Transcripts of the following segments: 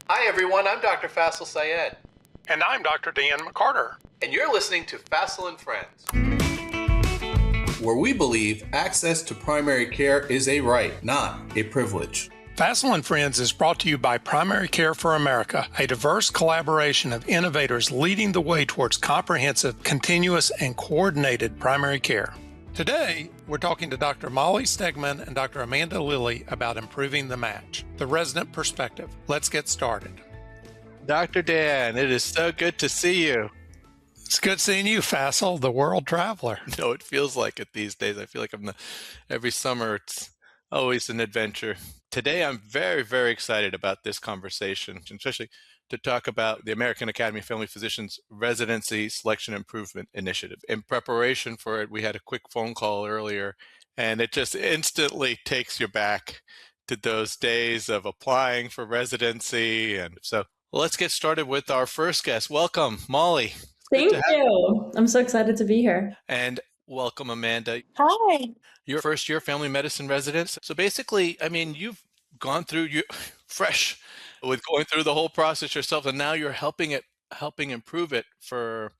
Hi everyone, I'm Dr. Faisel Syed. And I'm Dr. Dan McCarter. And you're listening to Faisel and Friends, where we believe access to primary care is a right, not a privilege. Faisel and Friends is brought to you by Primary Care for America, a diverse collaboration of innovators leading the way towards comprehensive, continuous, and coordinated primary care. Today, we're talking to Dr. Molly Stegman and Dr. Amanda Lilley about improving the match, the resident perspective. Let's get started. Dr. Dan, it is so good to see you. It's good seeing you, Faisel, the world traveler. No, it feels like it these days. I feel like every summer it's always an adventure. Today, I'm very, very excited about this conversation, especially to talk about the American Academy of Family Physicians Residency Selection Improvement Initiative. In preparation for it, we had a quick phone call earlier, and it just instantly takes you back to those days of applying for residency. And so let's get started with our first guest. Welcome, Molly. Thank you. I'm so excited to be here. And welcome, Amanda. Hi. Your first year family medicine residence. So basically, I mean, you've gone through fresh with going through the whole process yourself, and now you're helping improve it for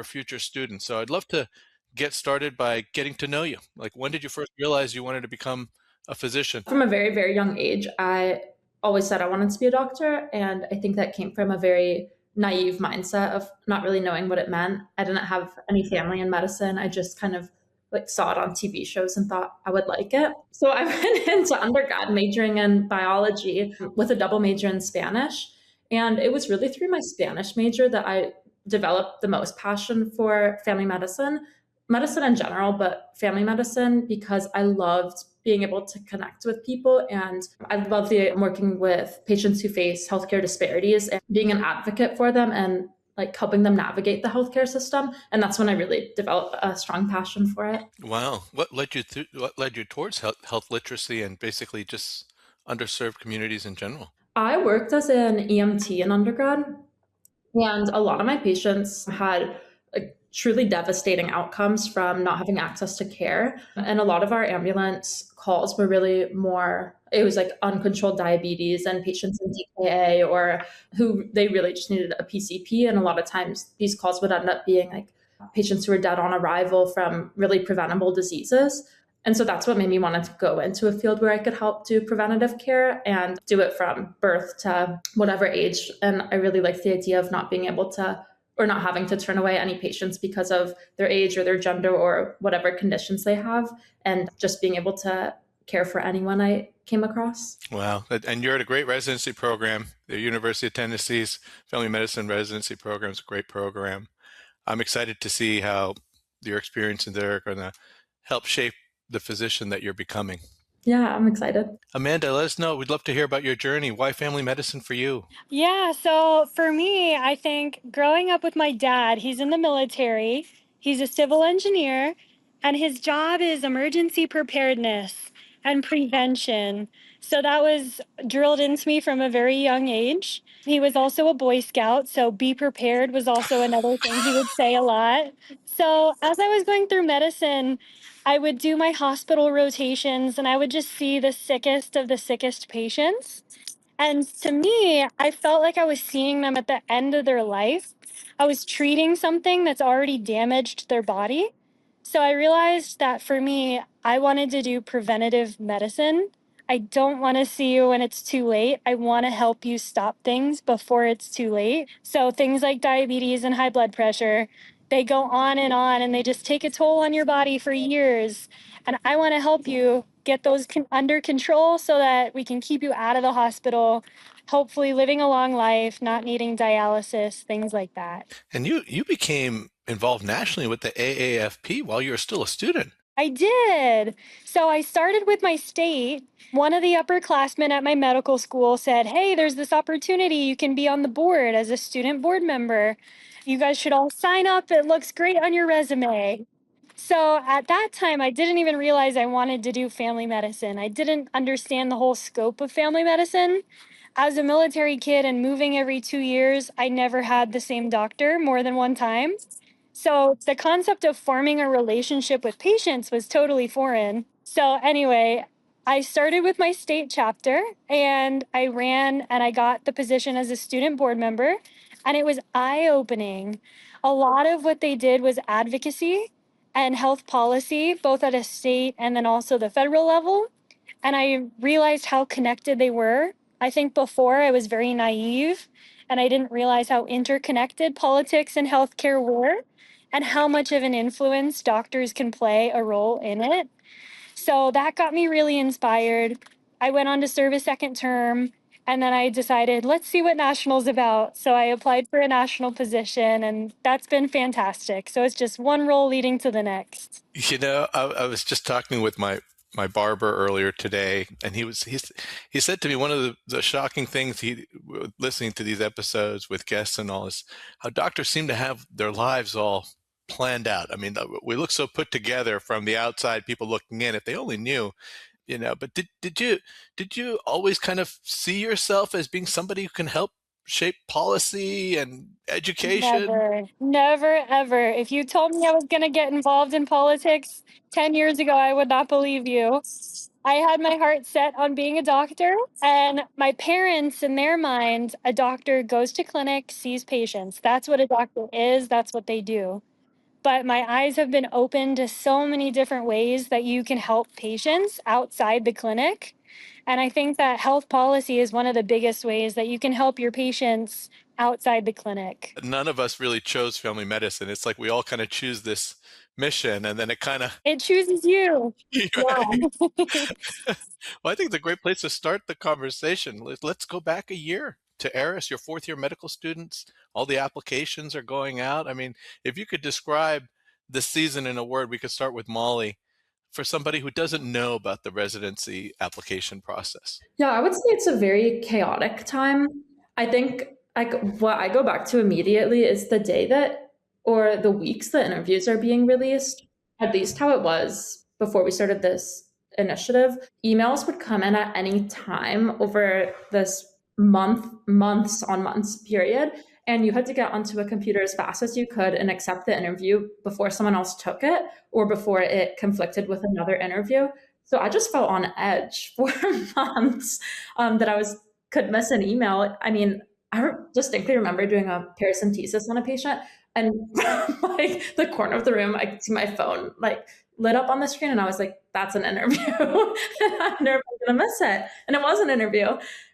future students. So I'd love to get started by getting to know you. Like, when did you first realize you wanted to become a physician? From a very, very young age, I always said I wanted to be a doctor, and I think that came from a very naive mindset of not really knowing what it meant. I didn't have any family in medicine. I just kind of saw it on TV shows and thought I would like it. So I went into undergrad majoring in biology with a double major in Spanish. And it was really through my Spanish major that I developed the most passion for family medicine in general, but family medicine, because I loved being able to connect with people. And I love working with patients who face healthcare disparities and being an advocate for them and helping them navigate the healthcare system. And that's when I really developed a strong passion for it. Wow. What led you towards health literacy and basically just underserved communities in general? I worked as an EMT in undergrad, and a lot of my patients had truly devastating outcomes from not having access to care. And a lot of our ambulance calls were really it was uncontrolled diabetes and patients in DKA or who they really just needed a PCP. And a lot of times these calls would end up being patients who were dead on arrival from really preventable diseases. And so that's what made me want to go into a field where I could help do preventative care and do it from birth to whatever age. And I really like the idea of not being able to or not having to turn away any patients because of their age or their gender or whatever conditions they have, and just being able to care for anyone I came across. Wow. And you're at a great residency program. The University of Tennessee's Family Medicine Residency Program is a great program. I'm excited to see how your experiences there are going to help shape the physician that you're becoming. Yeah, I'm excited. Amanda, let us know. We'd love to hear about your journey. Why family medicine for you? Yeah, so for me, I think growing up with my dad, he's in the military, he's a civil engineer, and his job is emergency preparedness and prevention. So that was drilled into me from a very young age. He was also a Boy Scout, so be prepared was also another thing he would say a lot. So as I was going through medicine, I would do my hospital rotations and I would just see the sickest of the sickest patients. And to me, I felt like I was seeing them at the end of their life. I was treating something that's already damaged their body. So I realized that for me, I wanted to do preventative medicine. I don't want to see you when it's too late. I want to help you stop things before it's too late. So things like diabetes and high blood pressure, they go on and they just take a toll on your body for years. And I want to help you get those under control so that we can keep you out of the hospital, hopefully living a long life, not needing dialysis, things like that. And you became involved nationally with the AAFP while you were still a student. I did. So I started with my state. One of the upperclassmen at my medical school said, hey, there's this opportunity. You can be on the board as a student board member. You guys should all sign up. It looks great on your resume. So at that time, I didn't even realize I wanted to do family medicine. I didn't understand the whole scope of family medicine. As a military kid and moving every 2 years, I never had the same doctor more than one time. So the concept of forming a relationship with patients was totally foreign. So anyway, I started with my state chapter and I ran and I got the position as a student board member, and it was eye opening. A lot of what they did was advocacy and health policy, both at a state and then also the federal level. And I realized how connected they were. I think before I was very naive and I didn't realize how interconnected politics and healthcare were and how much of an influence doctors can play a role in it. So that got me really inspired. I went on to serve a second term, and then I decided, let's see what national's about. So I applied for a national position, and that's been fantastic. So it's just one role leading to the next. I was just talking with my barber earlier today, and he said to me one of the shocking things listening to these episodes with guests and all is how doctors seem to have their lives all planned out. I mean, we look so put together from the outside, people looking in. If they only knew, But did you always kind of see yourself as being somebody who can help shape policy and education? Never, ever. If you told me I was going to get involved in politics 10 years ago, I would not believe you. I had my heart set on being a doctor, and my parents, in their mind, a doctor goes to clinic, sees patients. That's what a doctor is, that's what they do. But my eyes have been opened to so many different ways that you can help patients outside the clinic. And I think that health policy is one of the biggest ways that you can help your patients outside the clinic. None of us really chose family medicine. It's like we all kind of choose this mission, and then it chooses you. Yeah. Well, I think it's a great place to start the conversation. Let's go back a year to Eris, your fourth year medical students. All the applications are going out. I mean, if you could describe the season in a word, we could start with Molly for somebody who doesn't know about the residency application process. Yeah, I would say it's a very chaotic time. I think what I go back to immediately is the day that, or the weeks the interviews are being released, at least how it was before we started this initiative. Emails would come in at any time over this months on months period. And you had to get onto a computer as fast as you could and accept the interview before someone else took it or before it conflicted with another interview. So I just felt on edge for months that could miss an email. I mean, I distinctly remember doing a paracentesis on a patient, and like the corner of the room, I could see my phone like lit up on the screen, and I was like, "That's an interview. I'm never gonna miss it." And it was an interview,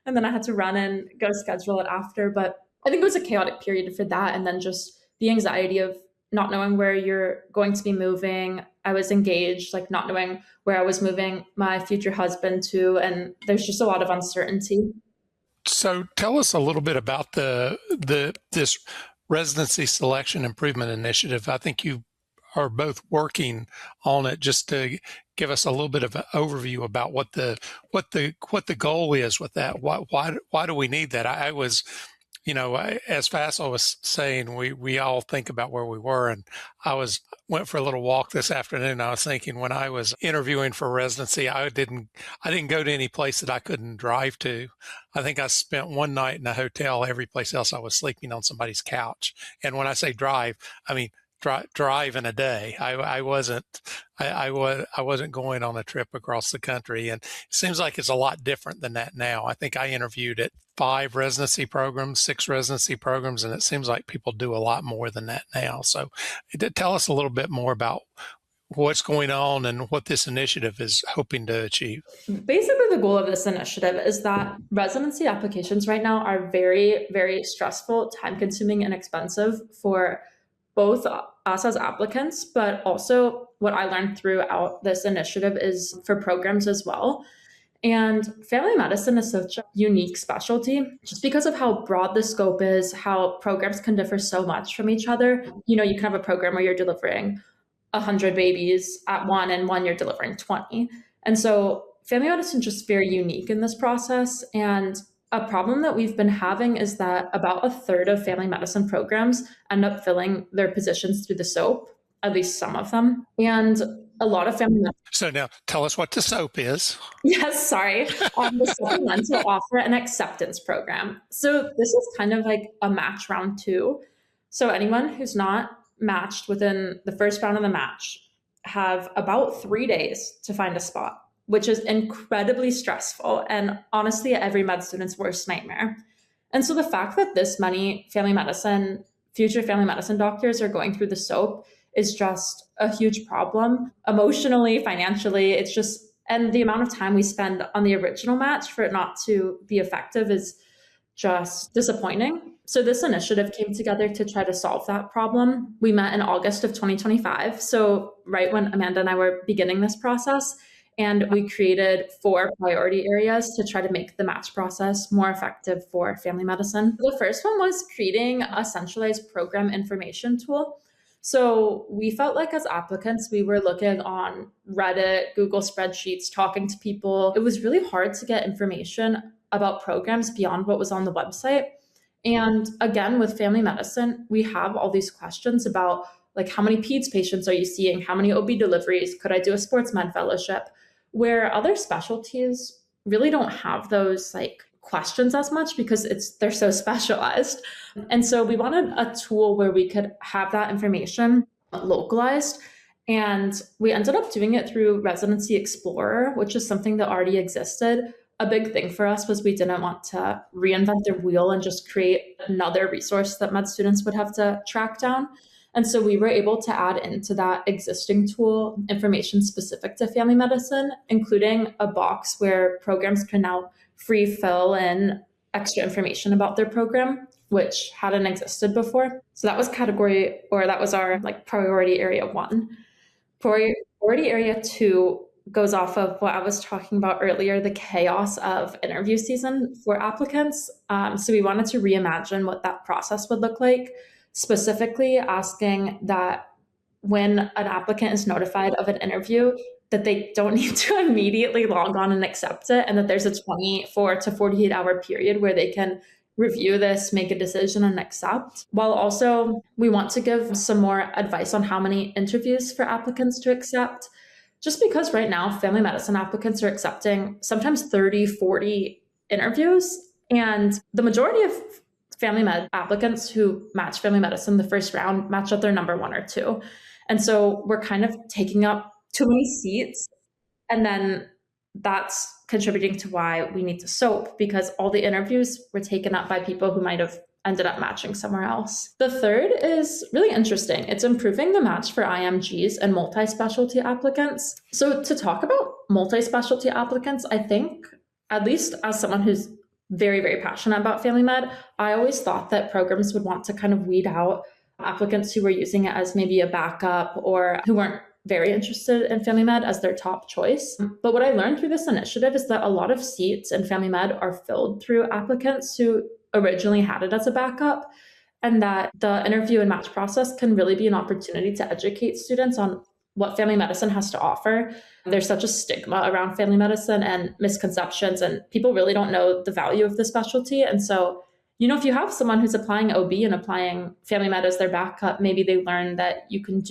and then I had to run and go schedule it after. But I think it was a chaotic period for that, and then just the anxiety of not knowing where you're going to be moving. I was engaged, like not knowing where I was moving my future husband to, and there's just a lot of uncertainty. So tell us a little bit about this residency selection improvement initiative. I think you are both working on it. Just to give us a little bit of an overview about what the goal is with that. Why do we need that? I was, as Faisel was saying, we all think about where we were, and I went for a little walk this afternoon. I was thinking when I was interviewing for residency, I didn't go to any place that I couldn't drive to. I think I spent one night in a hotel. Every place else I was sleeping on somebody's couch. And when I say drive, I mean drive in a day. I wasn't going on a trip across the country, and it seems like it's a lot different than that now. I think I interviewed at 6 residency programs, and it seems like people do a lot more than that now. So tell us a little bit more about what's going on and what this initiative is hoping to achieve. Basically, the goal of this initiative is that residency applications right now are very, very stressful, time-consuming, and expensive for both us as applicants, but also what I learned throughout this initiative is for programs as well. And family medicine is such a unique specialty just because of how broad the scope is, how programs can differ so much from each other. You can have a program where you're delivering 100 babies at one, and one you're delivering 20. And so family medicine is just very unique in this process. And a problem that we've been having is that about a third of family medicine programs end up filling their positions through the SOAP, at least some of them. And a lot of family medicine. So now tell us what the SOAP is. Yes, sorry. The supplemental offer and acceptance program. So this is kind of like a match round 2. So anyone who's not matched within the first round of the match have about 3 days to find a spot. which is incredibly stressful and honestly every med student's worst nightmare. And so the fact that this many future family medicine doctors are going through the SOAP is just a huge problem emotionally, financially. And the amount of time we spend on the original match for it not to be effective is just disappointing. So this initiative came together to try to solve that problem. We met in August of 2025, so right when Amanda and I were beginning this process, and we created 4 priority areas to try to make the match process more effective for family medicine. The first one was creating a centralized program information tool. So we felt like as applicants, we were looking on Reddit, Google spreadsheets, talking to people. It was really hard to get information about programs beyond what was on the website. And again, with family medicine, we have all these questions about like how many peds patients are you seeing? How many OB deliveries? Could I do a sports med fellowship? Where other specialties really don't have those like questions as much because they're so specialized. And so we wanted a tool where we could have that information localized. And we ended up doing it through Residency Explorer, which is something that already existed. A big thing for us was we didn't want to reinvent the wheel and just create another resource that med students would have to track down. And so we were able to add into that existing tool information specific to family medicine, including a box where programs can now free fill in extra information about their program, which hadn't existed before. So that was our like priority area 1. Priority area 2 goes off of what I was talking about earlier, the chaos of interview season for applicants. So we wanted to reimagine what that process would look like, specifically asking that when an applicant is notified of an interview, that they don't need to immediately log on and accept it, and that there's a 24 to 48 hour period where they can review this, make a decision, and accept. While also, we want to give some more advice on how many interviews for applicants to accept. Just because right now, family medicine applicants are accepting sometimes 30, 40 interviews. And the majority of family med applicants who match family medicine the first round match up their number 1 or 2. And so we're kind of taking up too many seats. And then that's contributing to why we need to SOAP, because all the interviews were taken up by people who might have ended up matching somewhere else. The third is really interesting. It's improving the match for IMGs and multi-specialty applicants. So to talk about multi-specialty applicants, I think, at least as someone who's very, very passionate about family med, I always thought that programs would want to kind of weed out applicants who were using it as maybe a backup or who weren't very interested in family med as their top choice. But what I learned through this initiative is that a lot of seats in family med are filled through applicants who originally had it as a backup, and that the interview and match process can really be an opportunity to educate students on what family medicine has to offer. There's such a stigma around family medicine and misconceptions, and people really don't know the value of the specialty. And so, if you have someone who's applying OB and applying family med as their backup, maybe they learn that you can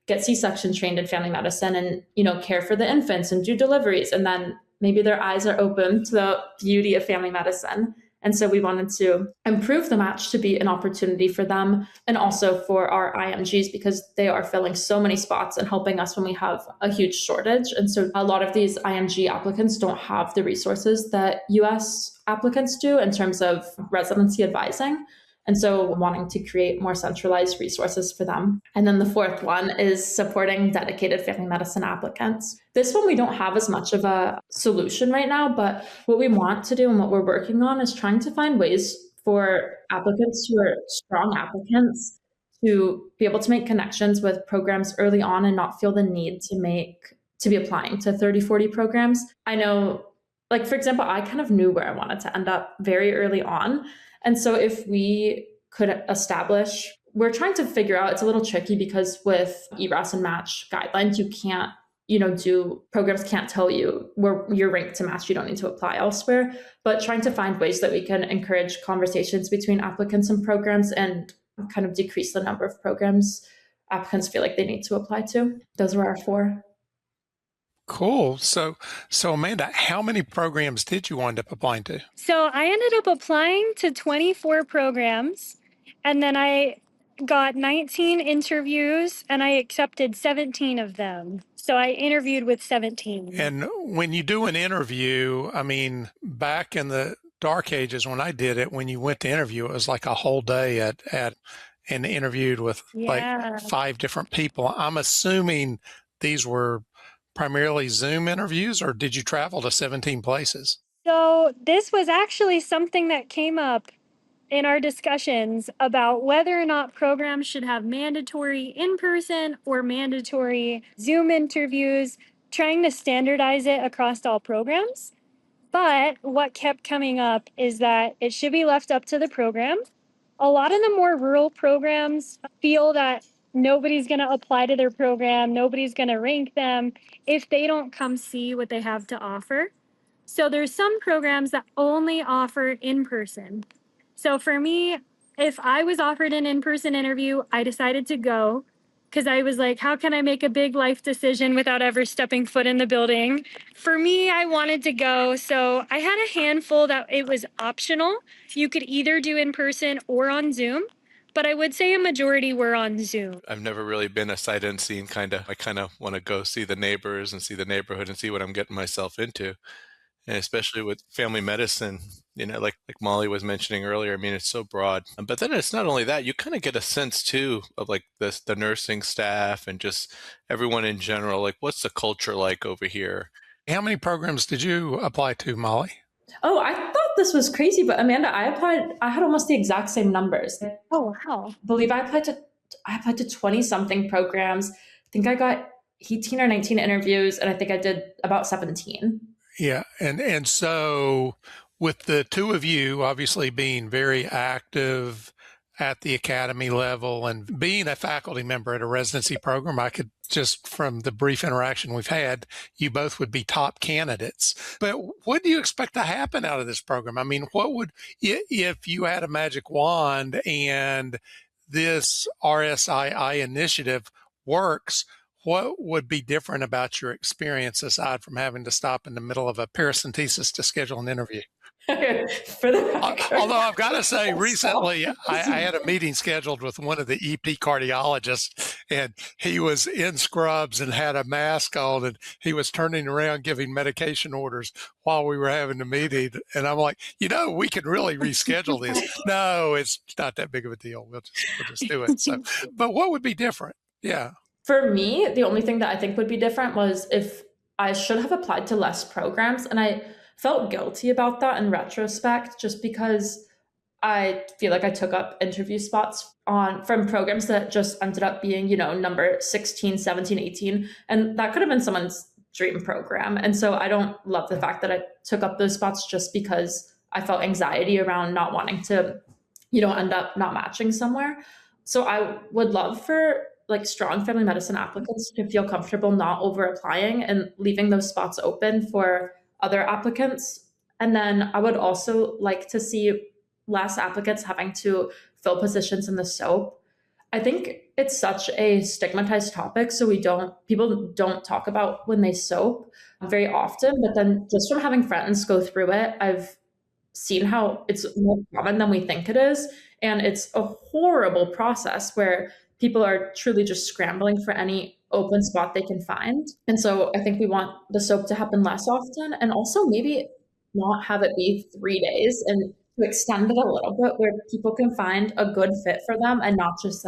get C-section trained in family medicine and, care for the infants and do deliveries. And then maybe their eyes are open to the beauty of family medicine. And so we wanted to improve the match to be an opportunity for them and also for our IMGs, because they are filling so many spots and helping us when we have a huge shortage. And so a lot of these IMG applicants don't have the resources that US applicants do in terms of residency advising. And so wanting to create more centralized resources for them. And then the fourth one is supporting dedicated family medicine applicants. This one we don't have as much of a solution right now, but what we want to do and what we're working on is trying to find ways for applicants who are strong applicants to be able to make connections with programs early on and not feel the need to be applying to 30, 40 programs. I know, like, for example, I kind of knew where I wanted to end up very early on. And so if we could we're trying to figure out, it's a little tricky because with ERAS and match guidelines, you can't, programs can't tell you where you're ranked to match, you don't need to apply elsewhere, but trying to find ways that we can encourage conversations between applicants and programs and kind of decrease the number of programs applicants feel like they need to apply to. Those were our 4. Cool. So Amanda, how many programs did you wind up applying to? So I ended up applying to 24 programs, and then I got 19 interviews, and I accepted 17 of them. So I interviewed with 17. And when you do an interview, I mean, back in the dark ages when I did it, when you went to interview, it was like a whole day at and interviewed with like 5 different people. I'm assuming these were primarily Zoom interviews, or did you travel to 17 places? So this was actually something that came up in our discussions about whether or not programs should have mandatory in-person or mandatory Zoom interviews, trying to standardize it across all programs. But what kept coming up is that it should be left up to the program. A lot of the more rural programs feel that nobody's going to apply to their program, nobody's going to rank them if they don't come see what they have to offer. So there's some programs that only offer in person. So for me, if I was offered an in-person interview, I decided to go because I was like, how can I make a big life decision without ever stepping foot in the building? For me, I wanted to go. So I had a handful that it was optional. You could either do in person or on Zoom, but I would say a majority were on Zoom. I've never really been a sight unseen kind of. I kind of want to go see the neighbors and see the neighborhood and see what I'm getting myself into. And especially with family medicine, like Molly was mentioning earlier, I mean, it's so broad. But then it's not only that, you kind of get a sense too of like the nursing staff and just everyone in general. Like, what's the culture like over here? How many programs did you apply to, Molly? Oh, I thought this was crazy, but Amanda, I had almost the exact same numbers. Oh, wow. I believe I applied to 20 something programs. I think I got 18 or 19 interviews, and I think I did about 17. Yeah. And so with the two of you obviously being very active at the academy level and being a faculty member at a residency program, I could just from the brief interaction we've had, you both would be top candidates. But what do you expect to happen out of this program? I mean, what would, if you had a magic wand and this RSII initiative works, what would be different about your experience aside from having to stop in the middle of a paracentesis to schedule an interview? For the record. Although I've got to say, recently I had a meeting scheduled with one of the EP cardiologists, and he was in scrubs and had a mask on, and he was turning around giving medication orders while we were having the meeting. And I'm like, we can really reschedule this. No, it's not that big of a deal. We'll just do it. So, but what would be different? Yeah. For me, the only thing that I think would be different was if I should have applied to less programs. And I felt guilty about that in retrospect, just because I feel like I took up interview spots from programs that just ended up being, number 16, 17, 18. And that could have been someone's dream program. And so I don't love the fact that I took up those spots just because I felt anxiety around not wanting to, end up not matching somewhere. So I would love for strong family medicine applicants to feel comfortable not over applying and leaving those spots open for other applicants. And then I would also like to see less applicants having to fill positions in the SOAP. I think it's such a stigmatized topic, so people don't talk about when they SOAP very often, but then just from having friends go through it, I've seen how it's more common than we think it is. And it's a horrible process where people are truly just scrambling for any open spot they can find. And so I think we want the SOAP to happen less often, and also maybe not have it be 3 days and to extend it a little bit where people can find a good fit for them and not just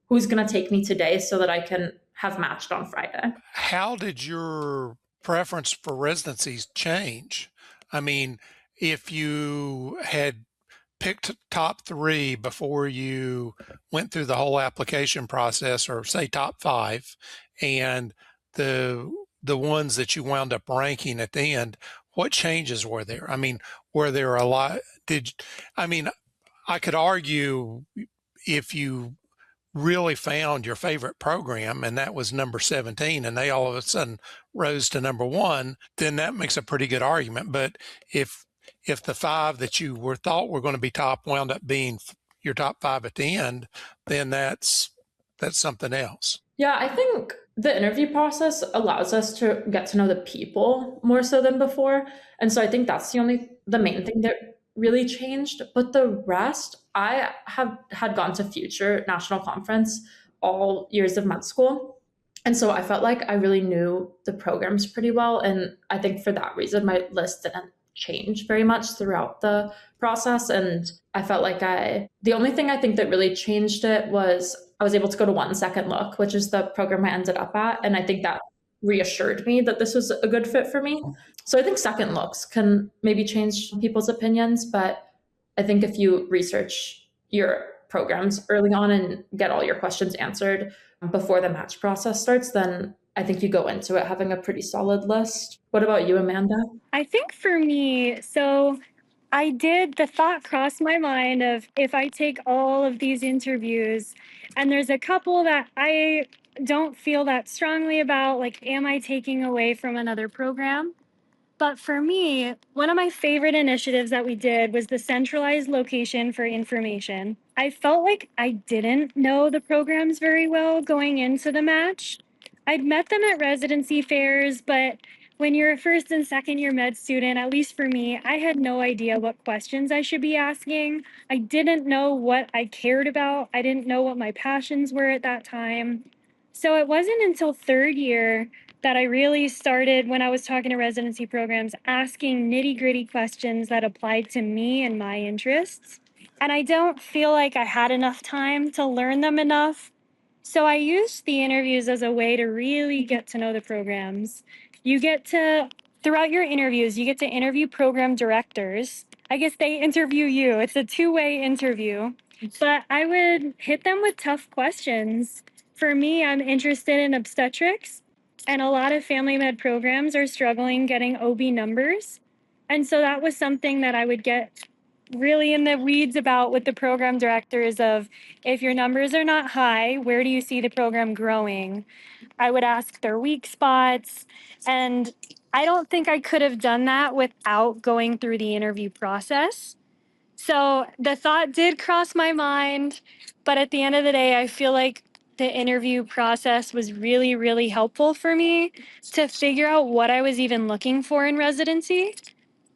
who's going to take me today so that I can have matched on Friday. How did your preference for residencies change? I mean, if you had picked top 3 before you went through the whole application process, or say top 5, and the ones that you wound up ranking at the end, what changes were there? I mean, were there a lot? I could argue if you really found your favorite program and that was number 17 and they all of a sudden rose to number 1, then that makes a pretty good argument. But if the 5 that you thought were going to be top wound up being your top 5 at the end, then that's something else. Yeah, I think the interview process allows us to get to know the people more so than before. And so I think that's the main thing that really changed. But the rest, I had gone to Future National Conference all years of med school. And so I felt like I really knew the programs pretty well. And I think for that reason, my list didn't change very much throughout the process. And I felt like the only thing I think that really changed it was I was able to go to One Second Look, which is the program I ended up at. And I think that reassured me that this was a good fit for me. So I think second looks can maybe change people's opinions, but I think if you research your programs early on and get all your questions answered before the match process starts, then I think you go into it having a pretty solid list. What about you, Amanda? I think for me, so the thought crossed my mind of if I take all of these interviews and there's a couple that I don't feel that strongly about, like, am I taking away from another program? But for me, one of my favorite initiatives that we did was the centralized location for information. I felt like I didn't know the programs very well going into the match. I'd met them at residency fairs, but when you're a first and second year med student, at least for me, I had no idea what questions I should be asking. I didn't know what I cared about. I didn't know what my passions were at that time. So it wasn't until third year that I really started, when I was talking to residency programs, asking nitty gritty questions that applied to me and my interests. And I don't feel like I had enough time to learn them enough. So I used the interviews as a way to really get to know the programs. You get to, throughout your interviews, you get to interview program directors. I guess they interview you. It's a two-way interview. But I would hit them with tough questions. For me, I'm interested in obstetrics, and a lot of family med programs are struggling getting OB numbers. And so that was something that I would get really in the weeds about with the program directors of, if your numbers are not high, where do you see the program growing? I would ask their weak spots. And I don't think I could have done that without going through the interview process. So the thought did cross my mind, but at the end of the day, I feel like the interview process was really, really helpful for me to figure out what I was even looking for in residency.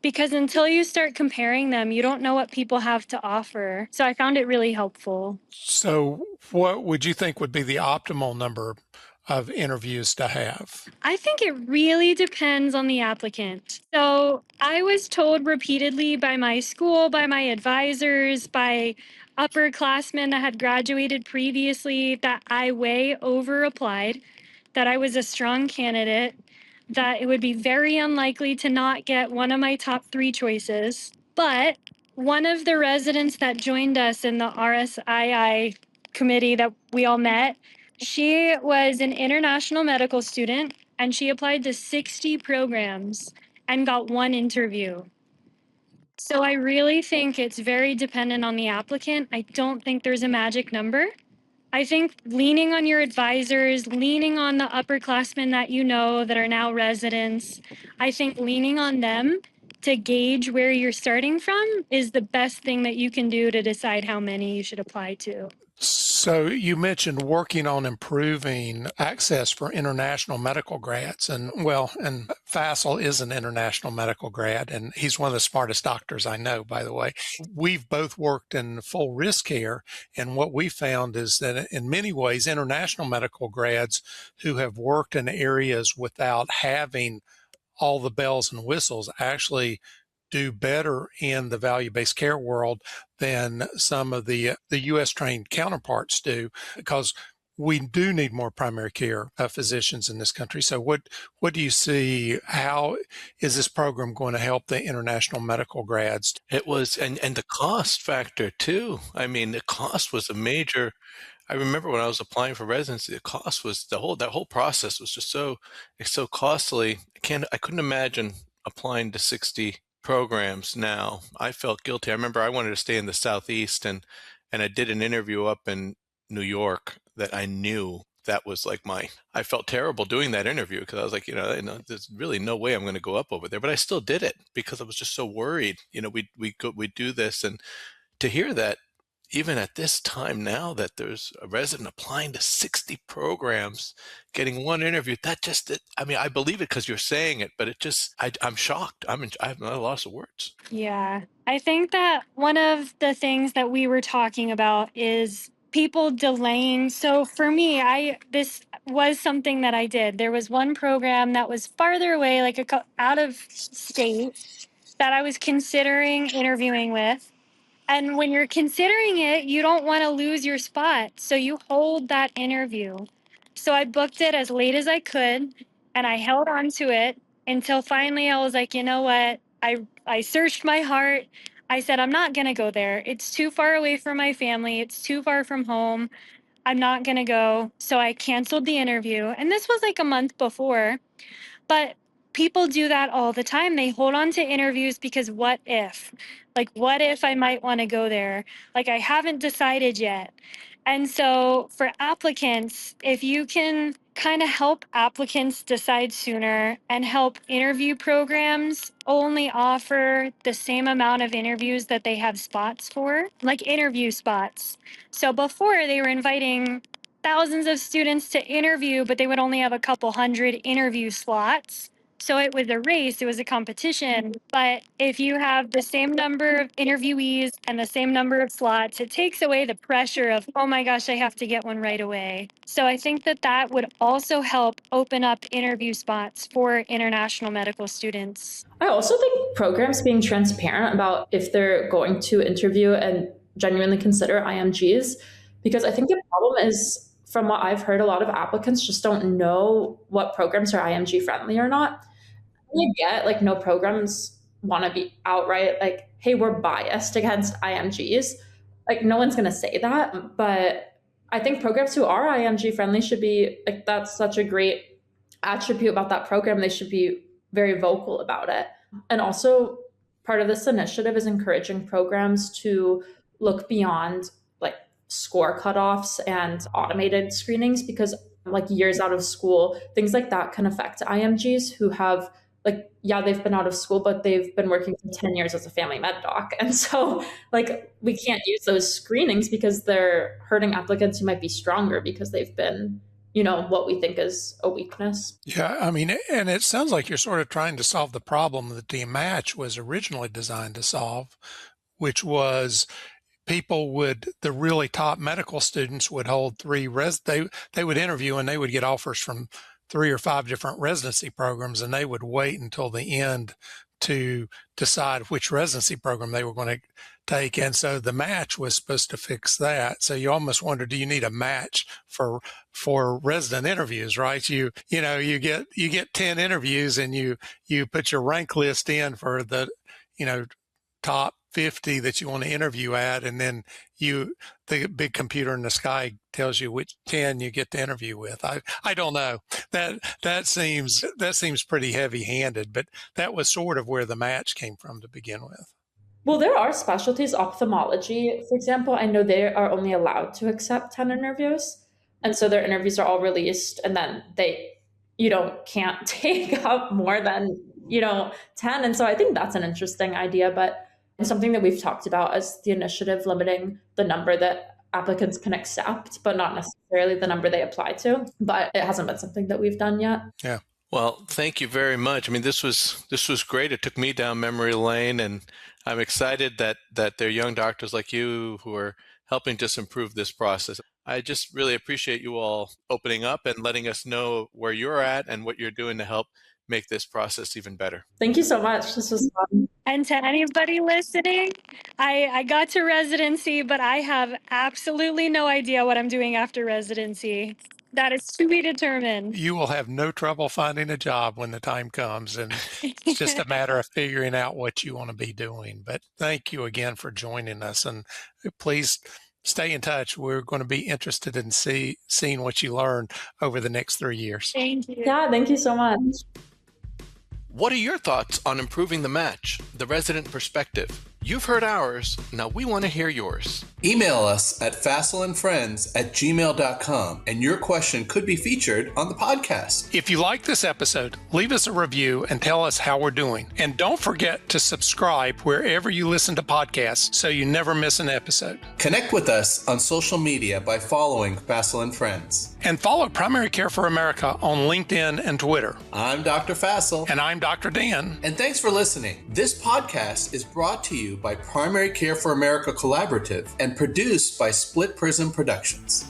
Because until you start comparing them, you don't know what people have to offer. So I found it really helpful. So, what would you think would be the optimal number of interviews to have? I think it really depends on the applicant. So I was told repeatedly by my school, by my advisors, by upperclassmen that had graduated previously that I way over applied, that I was a strong candidate, that it would be very unlikely to not get one of my top three choices. But one of the residents that joined us in the RSII committee that we all met, she was an international medical student and she applied to 60 programs and got one interview. So I really think it's very dependent on the applicant. I don't think there's a magic number. I think leaning on your advisors, leaning on the upperclassmen that you know that are now residents, I think leaning on them to gauge where you're starting from is the best thing that you can do to decide how many you should apply to. So, you mentioned working on improving access for international medical grads. And Faisel is an international medical grad, and he's one of the smartest doctors I know, by the way. We've both worked in full risk care, and what we found is that in many ways, international medical grads who have worked in areas without having all the bells and whistles actually do better in the value-based care world than some of the U.S. trained counterparts do, because we do need more primary care physicians in this country. So what do you see? How is this program going to help the international medical grads? It was, and the cost factor too. I mean, the cost was a major. I remember when I was applying for residency, the cost was that whole process was just it's so costly. I couldn't imagine applying to 60 programs now. I felt guilty. I remember I wanted to stay in the Southeast, and I did an interview up in New York that I knew that was like I felt terrible doing that interview because I was like, there's really no way I'm going to go up over there, but I still did it because I was just so worried. We do this, and to hear that even at this time now that there's a resident applying to 60 programs, getting one interview, I believe it because you're saying it, but I'm shocked. I'm at a loss of words. Yeah, I think that one of the things that we were talking about is people delaying. So for me, this was something that I did. There was one program that was farther away, like out of state, that I was considering interviewing with. And when you're considering it, you don't want to lose your spot. So you hold that interview. So I booked it as late as I could and I held on to it until finally I was like, you know what? I searched my heart. I said, I'm not going to go there. It's too far away from my family. It's too far from home. I'm not going to go. So I canceled the interview. And this was like a month before. But people do that all the time. They hold on to interviews because what if? Like, what if I might want to go there? Like, I haven't decided yet. And so for applicants, if you can kind of help applicants decide sooner and help interview programs only offer the same amount of interviews that they have spots for, like interview spots. So before they were inviting thousands of students to interview, but they would only have a couple hundred interview slots. So it was a race, it was a competition. But if you have the same number of interviewees and the same number of slots, it takes away the pressure of, oh my gosh, I have to get one right away. So I think that would also help open up interview spots for international medical students. I also think programs being transparent about if they're going to interview and genuinely consider IMGs, because I think the problem is, from what I've heard, a lot of applicants just don't know what programs are IMG friendly or not. You get like no programs want to be outright like, hey, we're biased against IMGs. Like no one's going to say that. But I think programs who are IMG friendly should be like, that's such a great attribute about that program. They should be very vocal about it. And also part of this initiative is encouraging programs to look beyond like score cutoffs and automated screenings, because like years out of school, things like that can affect IMGs who have like, yeah, they've been out of school, but they've been working for 10 years as a family med doc. And so like we can't use those screenings because they're hurting applicants who might be stronger because they've been, you know, what we think is a weakness. Yeah, I mean, and it sounds like you're sort of trying to solve the problem that the match was originally designed to solve, which was the really top medical students would hold they would interview and they would get offers from 3 or 5 different residency programs, and they would wait until the end to decide which residency program they were going to take. And so the match was supposed to fix that. So you almost wonder, do you need a match for resident interviews, right? You get 10 interviews and you put your rank list in for the, top 50 that you want to interview at, and then the big computer in the sky tells you which 10 you get to interview with. I don't know. That seems pretty heavy-handed, but that was sort of where the match came from to begin with. Well, there are specialties, ophthalmology, for example. I know they are only allowed to accept 10 interviews. And so their interviews are all released, and then can't take up more than, 10. And so I think that's an interesting idea, but something that we've talked about as the initiative limiting the number that applicants can accept, but not necessarily the number they apply to. But it hasn't been something that we've done yet. Yeah. Well, thank you very much. I mean, this was great. It took me down memory lane, and I'm excited that there are young doctors like you who are helping to improve this process. I just really appreciate you all opening up and letting us know where you're at and what you're doing to help make this process even better. Thank you so much. This was fun. And to anybody listening, I got to residency, but I have absolutely no idea what I'm doing after residency. That is to be determined. You will have no trouble finding a job when the time comes, and it's just a matter of figuring out what you want to be doing. But thank you again for joining us, and please stay in touch. We're going to be interested in seeing what you learn over the next 3 years. Thank you. Yeah, thank you so much. What are your thoughts on improving the match, the resident perspective? You've heard ours. Now we want to hear yours. Email us at faiselandfriends@gmail.com, and your question could be featured on the podcast. If you like this episode, leave us a review and tell us how we're doing. And don't forget to subscribe wherever you listen to podcasts so you never miss an episode. Connect with us on social media by following Faisel and Friends. And follow Primary Care for America on LinkedIn and Twitter. I'm Dr. Faisel. And I'm Dr. Dan. And thanks for listening. This podcast is brought to you you by Primary Care for America Collaborative and produced by Split Prism Productions.